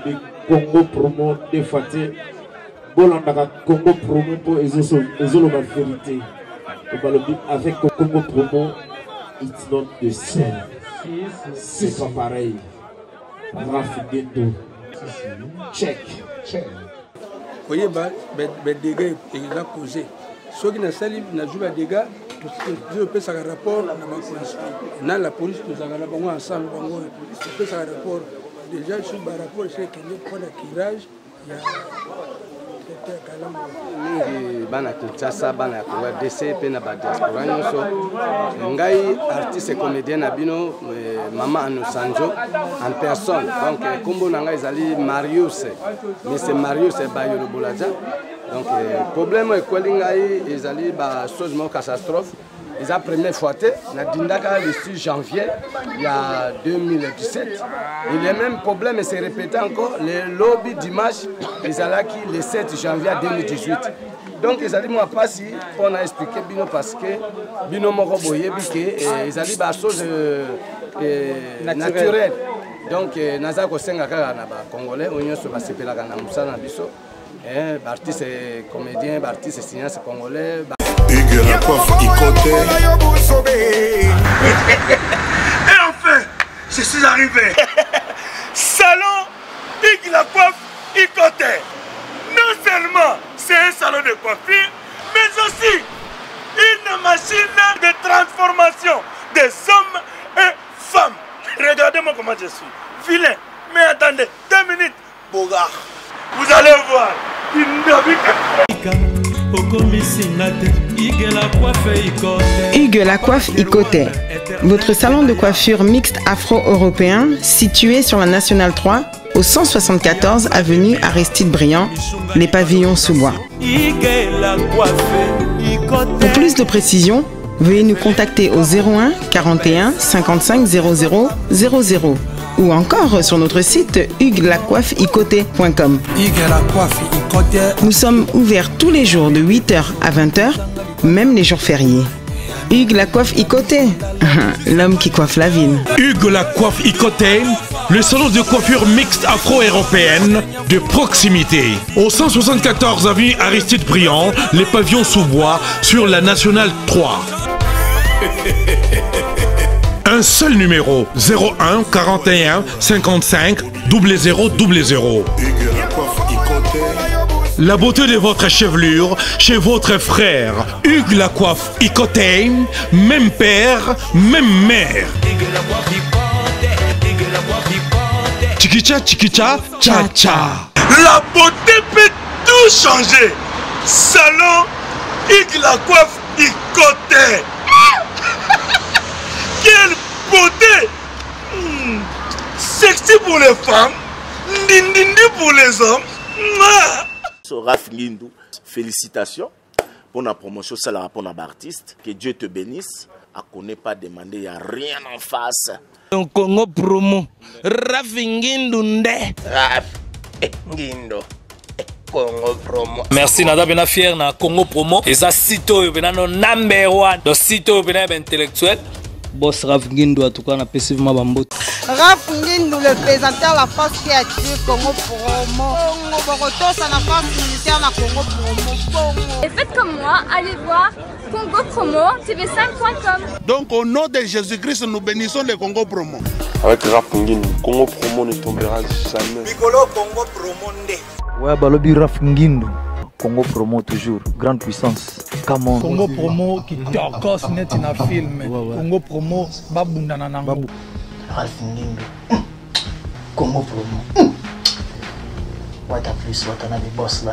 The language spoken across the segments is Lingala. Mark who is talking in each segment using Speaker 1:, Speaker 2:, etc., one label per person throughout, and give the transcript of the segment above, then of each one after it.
Speaker 1: balobi Congo promo de Faté. Bolandaka Congo promo pour ezoloba vérité. Balobi avec Congo promo, it's not the same. C'est pas pareil. Rafigeto. Check.
Speaker 2: Vous voyez, les dégâts il a causé. Ceux qui n'ont pas de dégâts, je peux faire un rapport à la police. La police nous a ensemble. Je peux faire un rapport. Déjà, sur le rapport, c'est qu'il y a un tirage. Il y a
Speaker 3: bana Kinshasa bana Congo DC pe na ba diaspora nyonso ngai artiste comédien na bino Mama Anosanjo en personne donc kombo na ngai ezali Marius mais c'est Marius Bayolo Bolaja donc problème ekweli ngai ezali ba chose mo catastrophe. La première fois, le 6 janvier, il y a 2017. Et le même problème s'est répété encore. Le lobby dimanche, ils allaient le 7 janvier 2018. Donc, ils allaient moi passer pour expliquer Bino parce que Bino m'a revoyé ils allaient des choses naturelles. Donc, nous avons des Congolais, nous avons des artistes comédiens, artistes sciences congolais.
Speaker 4: Hugues la coiffe Ikoté.
Speaker 5: Et enfin, je suis arrivé. Salon Hugues la coiffe Ikoté. Non seulement c'est un salon de coiffure, mais aussi une machine de transformation des hommes et femmes. Regardez-moi comment je suis. Vilain. Mais attendez, 2 minutes. Bogart. Vous allez voir.
Speaker 6: Hugues la coiffe Ikoté, votre salon de coiffure mixte afro-européen situé sur la Nationale 3 au 174 avenue Aristide Briand, les pavillons sous bois. Pour plus de précisions, veuillez nous contacter au 01 41 55 00 00 ou encore sur notre site huguelacoiffeikoté.com. Nous sommes ouverts tous les jours de 8h à 20h, même les jours fériés. Hugues la coiffe Ikoté, l'homme qui coiffe la ville.
Speaker 7: Hugues la coiffe Ikoté, le salon de coiffure mixte afro-européenne de proximité. Au 174 avenue Aristide Briand, les pavillons sous bois sur la Nationale 3. Un seul numéro, 01 41 55 00 00. La beauté de votre chevelure chez votre frère. Hugues la coiffe Ikoté, même père, même mère. Chikicha, chikicha, cha cha.
Speaker 5: La beauté peut tout changer. Salon Hugues la coiffe Ikoté. Quelle beauté! Sexy pour les femmes, ndindi pour les hommes.
Speaker 8: Raph Ngindou, félicitations pour la promotion, c'est la rapport d'artiste. Que Dieu te bénisse. À connaît pas demander, il n'y a rien en face.
Speaker 9: Congo promo, Raph Ngindou nde.
Speaker 8: Raph Ngindou. Congo promo.
Speaker 9: Merci nada bena fier na Congo promo. Et ça sito bena no number 1. Donc sito bena intellectuel. Boss Raph Ngindou, en tout cas, on a passivement bambou.
Speaker 10: Raph Ngindou, le présentateur, la force créative, Congo Promo. Boroto, ça n'a pas militaire, la Congo Promo.
Speaker 11: Et faites comme moi, allez voir Congo Promo, tv5.com.
Speaker 5: Donc, au nom de Jésus-Christ, nous bénissons le Congo Promo.
Speaker 12: Avec Raph Ngindou, Congo Promo ne tombera jamais.
Speaker 5: Piccolo Congo Promo nde.
Speaker 13: Ouais, balobi Raph Ngindou. Congo Promo toujours, grande puissance. Come on.
Speaker 14: Congo Promo qui torcos net na film. Congo Promo babunda na nango.
Speaker 13: Raph Ngindou. Congo Promo. What a plus, what a boss là.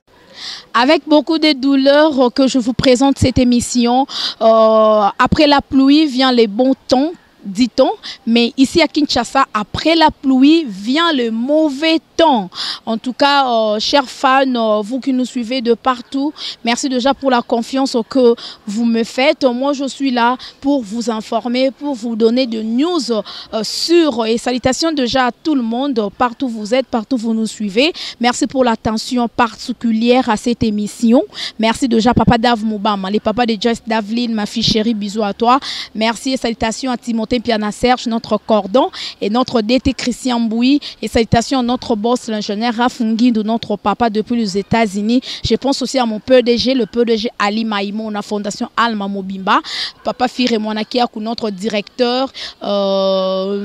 Speaker 15: Avec beaucoup de douleur que je vous présente cette émission. Après la pluie vient les bons temps, dit-on, mais ici à Kinshasa, après la pluie vient le mauvais temps. En tout cas, chers fans, vous qui nous suivez de partout, merci déjà pour la confiance que vous me faites. Moi, je suis là pour vous informer, pour vous donner de news sûres. Et salutations déjà à tout le monde, partout où vous êtes, partout où vous nous suivez. Merci pour l'attention particulière à cette émission. Merci déjà Papa Dave Moubama, les papas de Joyce Davline, ma fille chérie, bisous à toi. Merci et salutations à Timothée côté Piana Serge, notre cordon, et notre DT Christian Boui. Et salutations à notre boss, l'ingénieur Raf Nguindou, notre papa depuis les États-Unis. Je pense aussi à mon PDG, le PDG Ali Maïmo, la fondation Alma Mobimba. Papa Fire Monaki, notre directeur.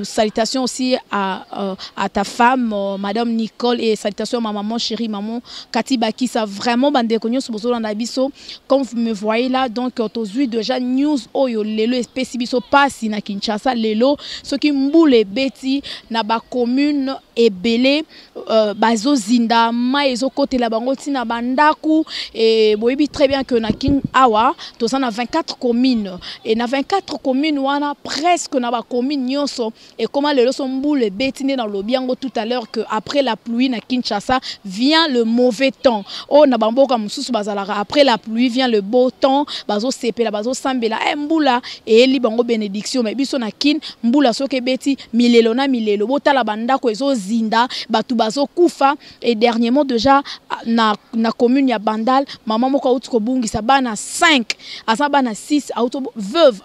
Speaker 15: Salutations aussi à ta femme, Madame Nicole, et salutations à ma maman chérie, maman Cathy Bakissa. Vraiment, comme vous me voyez là, donc, aujourd'hui déjà news oyo lelo espèce biso passe na Kinshasa lelo ce qui mboule beti na ba commune ebele bazo zinda ma ezo côté la bango tina bandaku et boyebi très bien que na King Awa to ça na 24 communes et na 24 communes wana presque na ba commune nyonso et comment lelo so mboule beti dans le biango tout à l'heure que après la pluie na Kinshasa vient le mauvais temps. Oh na bamboka mususu bazalara après la pluie vient le beau temps bazo sepela bazo sambela mbula et li bango bénédiction mais biso na kin mbula soke beti milelo na milelo botala bandako ezo zinda batu bazo kufa et dernièrement déjà na commune ya Bandal maman moko utiko bungisa bana 5 asa bana 6 auto veuve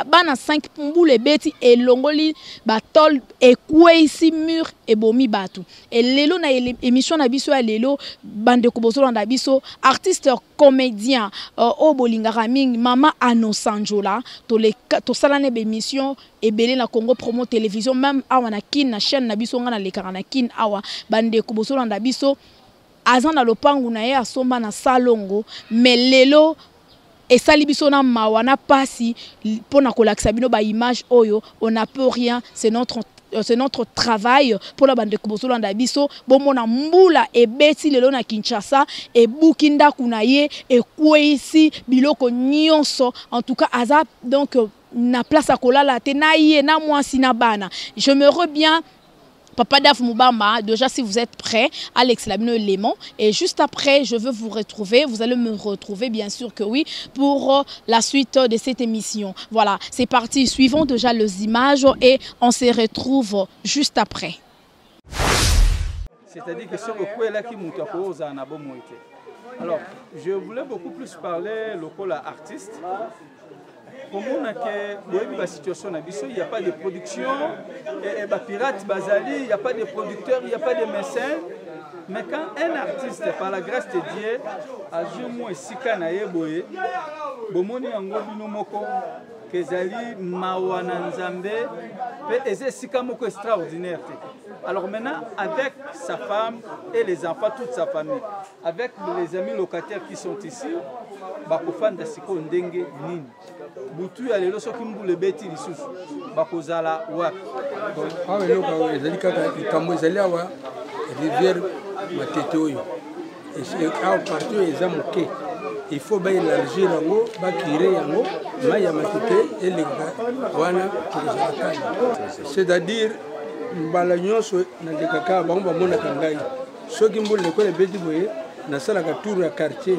Speaker 15: bana 5 mbule beti et longoli batol et kwesi mur et bomi batu et lelo na émission na biso ya lelo bande ko bosolo na biso artiste comédien au bolingara mingi mama Ano Sanjola to salane bémission et belé na Congo Promo télévision même awa na kin na chaîne na biso ngana lekara na kin awa bande ko bosolo na biso azana lopangu na ye asomba na salongo mais lelo et salibiso na mawana pasi pona kolakisa bino ba image oyo on n'a peu rien c'est notre travail pour la bande de Kobosolanda biso bomona mbula e beti lelo na Kinshasa e bukinda kunaye e kwesi biloko nyonso en tout cas aza donc na place à kolala te na ye na mwasi na bana je me reviens Papa Daf Moubamba, déjà si vous êtes prêts, Alex Labino Lémon. Et juste après, je veux vous retrouver. Vous allez me retrouver, bien sûr que oui, pour la suite de cette émission. Voilà, c'est parti. Suivons déjà les images et on se retrouve juste après.
Speaker 16: C'est-à-dire que ce recours est là qui monte à alors, je voulais beaucoup plus parler local artiste. Comme on a que la situation il n'y a pas de production, et pirate Bazali, il n'y a pas de producteurs, il n'y a pas de mécènes. Mais quand un artiste, par la grâce de Dieu, a joué Sika na Yeboye, Bomoni Ango Binomoko, Kezali, Mawana Nzambe, et Sika Moko extraordinaire. Alors maintenant, avec sa femme et les enfants, toute sa famille, avec les amis locataires qui sont ici, Bakofan Dasiko Ndenge Nini. Boutu ya lelo soki mbule beti lisusu bakozala wapi awa eloko ezali kaka likambo ezali awa rivière matete oyo awa partout eza moke il faut baélargir yango bakire yango mai ya matete eleka wana tokozala kaka c'est-à-dire mbala nyonso nalekaka bango bamonaka ngai soki mbula ekole beti boye nasalaka tour ya quartier.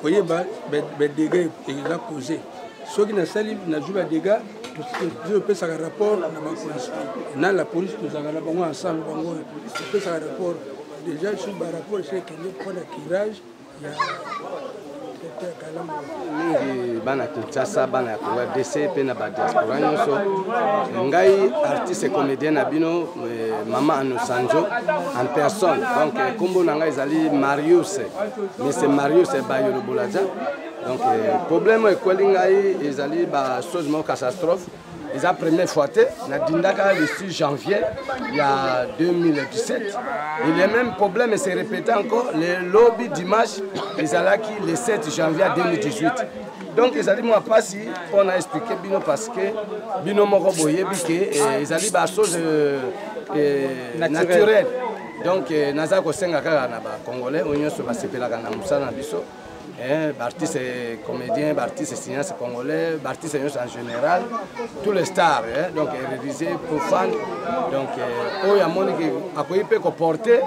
Speaker 2: koyeba dégâts eza causé soki nasali nazwi badégâts topesaka rapport na bapolice na la police tozalaka na bango ensemble bango topesaka rapport déjà sur barapport esekende mpona kirage ya
Speaker 3: mingi bana Kinshasa bana ya Congo DC pe na badiaspora nyonso ngai artiste comédien na bino Mama Anosanjo en personne donc kombo na ngai ezali Marius mais c'est Marius Bayolo Bolaja donc problème ekweli ngai ezali ba chose moko catastrophe c'est la première fois que le 6 janvier il y a 2017. Et le même problème s'est répété encore le lobby dimanche le 7 janvier 2018. Donc ils allaient moi pas si on a expliqué Bino parce que Bino moko boye bike ils allaient ba chose naturelle. Donc naza ko senga kaka na ba congolais onyo so ba sepela kana musana biso. Artistes comédiens, artistes sciences congolais, artistes en général, tous les stars, donc réalisés, profanes. Donc, il y a mon qui a pu porter,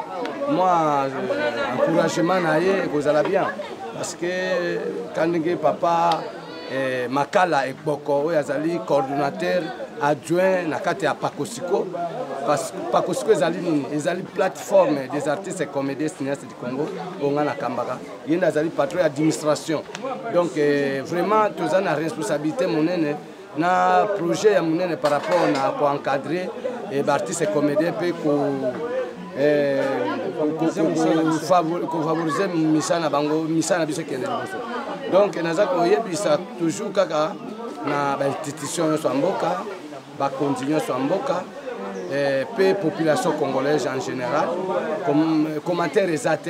Speaker 3: moi, encouragement naïe, que vous allez bien. Parce que quand papa, Makala et Boko, il y a coordonnateur adjoint nakati ya Pakosiko parce que Pakosiko ils allaient plateforme des artistes et comédiens cinéastes du Congo on a kambaka ils allaient patron administration donc vraiment tous ont la responsabilité monene na projet ya monene par rapport na pour encadrer et artistes et comédiens pe ko favoriser misana bango misana biso kende donc nazako yebisa toujours kaka na ba institution so mboka ba continuer so mboka pe population congolaise en général comme commentaire exact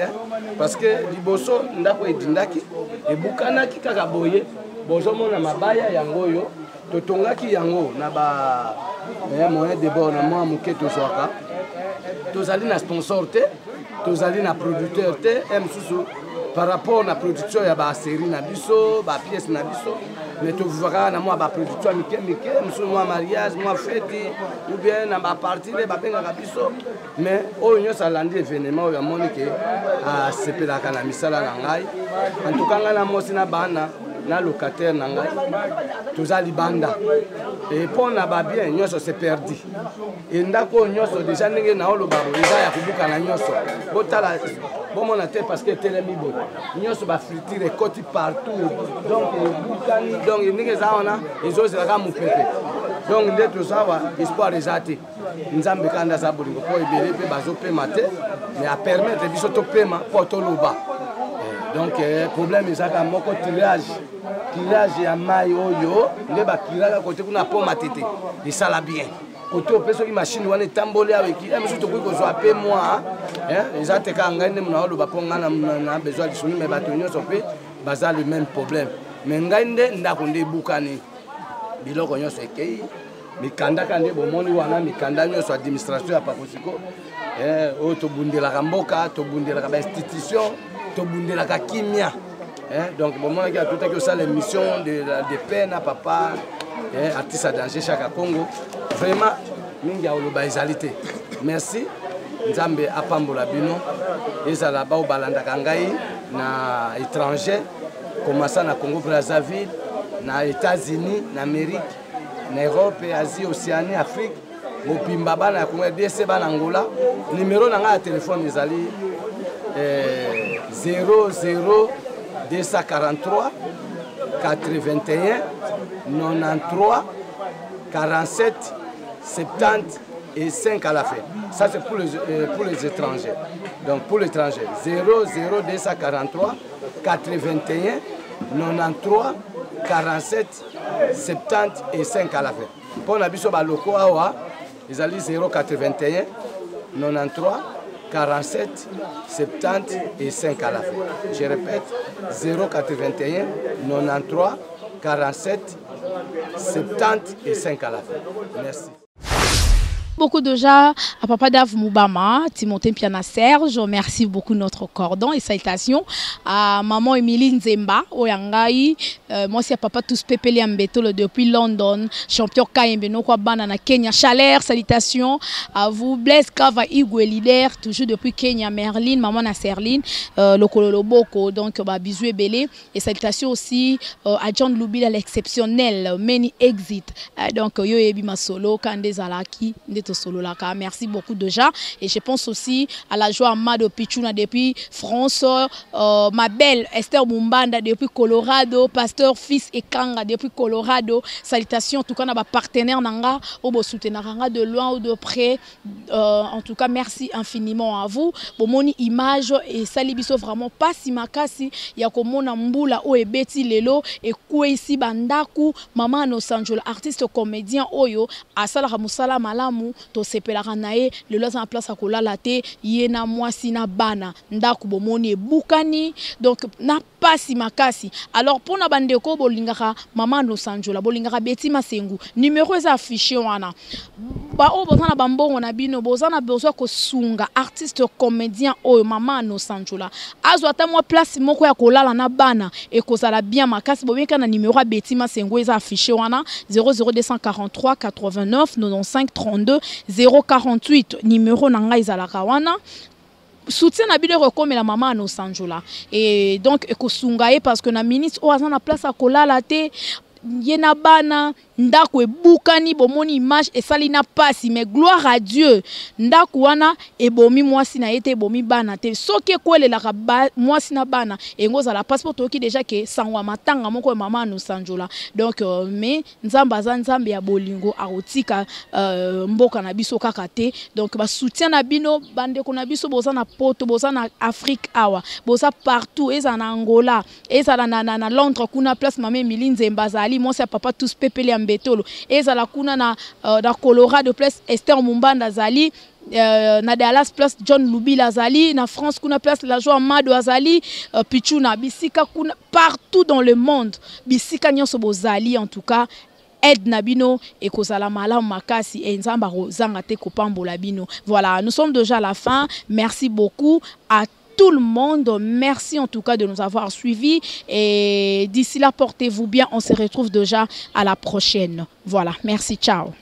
Speaker 3: parce que liboso ndako edindaki e bukanaki kaka boye bozo mona mabaya yango yo totongaki yango na ba moyen de bord na moi muke tozwaka tozali na sponsor te tozali na producteur te msusu par rapport à la production, il y a des séries, des pièces, mais tu verras na moi ba production mike moi mariage, moi fête ou bien na ba partie de ba benga biso mais oyo ça landi événement oyo moni ke a sepela kana misala na ngai en tout cas ngana mosi na bana na locataire na ngai tozali banda et pour na ba bien nyoso c'est perdu et ndako nyoso déjà ndenge na olo babo eza ya kubuka na nyoso botala bomona te parce que telemi bo nyoso ba friture koti partout donc bukani donc ndenge za ona ezo zela ka mupepe donc nde tozawa espoir ezate nzambe kanda za bolingo po ebele pe bazo pema te mais a permettre biso to pema po to loba donc problème ezaka moko tirage ya mai oyo nde bakiraka kote kuna po matete esala bien kote opeso ki machine wana etamboli aweki miso tokoki kozwa pe moi eza te kaka ngai nde mona oloba mpo ngai na besoin lisuni me bato nyonso mpe baza le même problème me ngai nde ndako nde ebukani biloko nyonso ekei mikandaka nde bomoni wana mikanda nyonso administration ya Pakosiko oyo tobundelaka mboka tobundelaka bainstitution tobundelaka kimia donc bomonaki atutaki osala émission de paix na papa artiste à danger chaque Congo vraiment mingi ya oloba ezali te merci nzambe apambola bino ezala bao balandaka ngai na étranger commença na Congo Brazzaville na États-Unis na Amérique na Europe Asie Océanie Afrique mopimba bana ya Congo DC bana Angola numéro na ngai ya téléphone ezali 00 243 81 93 47 70 et 5 à la fin. Ça c'est pour les étrangers. Donc pour l'étranger, 00 243 81 93 47 70 et 5 à la fin. Pour l'habitation à locaux, ils allaient 081 93 47 70 et 5 à la fin. Je répète, 081 93 47 70 et 5 à la fin. Merci.
Speaker 15: beaucoup déjà à Papa Dave Moubama, Timothée Piana Serge, merci beaucoup notre cordon et salutations à Maman Emilie Nzemba, Oyangai, moi c'est à Papa Tous Pepeli Ambetolo depuis London, champion Kayembeno Kwabana na Kenya, Chaleur, salutations à vous, Blaise Kava Igwe leader, toujours depuis Kenya, Merlin, Maman Nasserline, Lokolo Boko, donc bisous et belé, et salutations aussi à John Loubila l'exceptionnel, Many Exit, donc yo ebi ma solo, Kande Zalaki, Neto Solo Laka, merci beaucoup déjà, et je pense aussi à la joie Amado Pichuna depuis France, ma belle Esther Mumbanda depuis Colorado, Pasteur Fils et Kanga depuis Colorado, salutations en tout cas à ma partenaire Nanga, au soutenir de loin ou de près, en tout cas merci infiniment à vous, pour mon image et salibiso vraiment pas si makasi, ya komona mbula o ebeti lelo et kwe ici bandaku, maman no sanjola artiste comédien oyo asala musala malamu to sepelaka nae lelo za place akolala te yena mwasi na bana ndaku bomoni ebukani donc na pasi makasi. Alors pour na bandeko bolingaka maman no sanjola bolingaka Betty Masengu numéro est affiché wana ba o bozana bambongo na bino bozana besoin ko sunga artiste comédien oyo maman no sanjola azwa ta moi place moko ya kolala na bana et kozala bien makasi bobeka na numéro Betty Masengu est affiché wana 00243 89 95 32 048 numéro nanga izalaka wana soutien na bide rekomela la maman no sanjola et donc ekosungaye parce que na ministre o azana place a kolala te yena bana ndako ebukani bomoni image esali na pasi mais gloire à Dieu ndako wana ebomi mwasi na yete ebomi bana te soki ekwelela ka mwasi na bana engoza la passeport toki déjà ke sangwa matanga moko mama no sanjola donc mais nzamba za nzambe ya bolingo arotika mboka na biso kaka te donc ba soutien na bino bande ko na biso boza na poto boza na Afrique awa boza partout eza na Angola eza na Londres kuna place mame Milinze Mbazali moi c'est papa tous pepele Betolo ezala kuna na Colorado place Esther Mumbanda zali na Dallas place John Lubila zali na France kuna place la joie Amado azali Pichuna bisika kuna partout dans le monde bisika nyonso bozali en tout cas aide nabino et kozala malamu makasi et nzamba rozanga te kopambola bino. Voilà, nous sommes déjà à la fin. Merci beaucoup à tout le monde, merci en tout cas de nous avoir suivis et d'ici là portez-vous bien, on se retrouve déjà à la prochaine. Voilà, merci, ciao.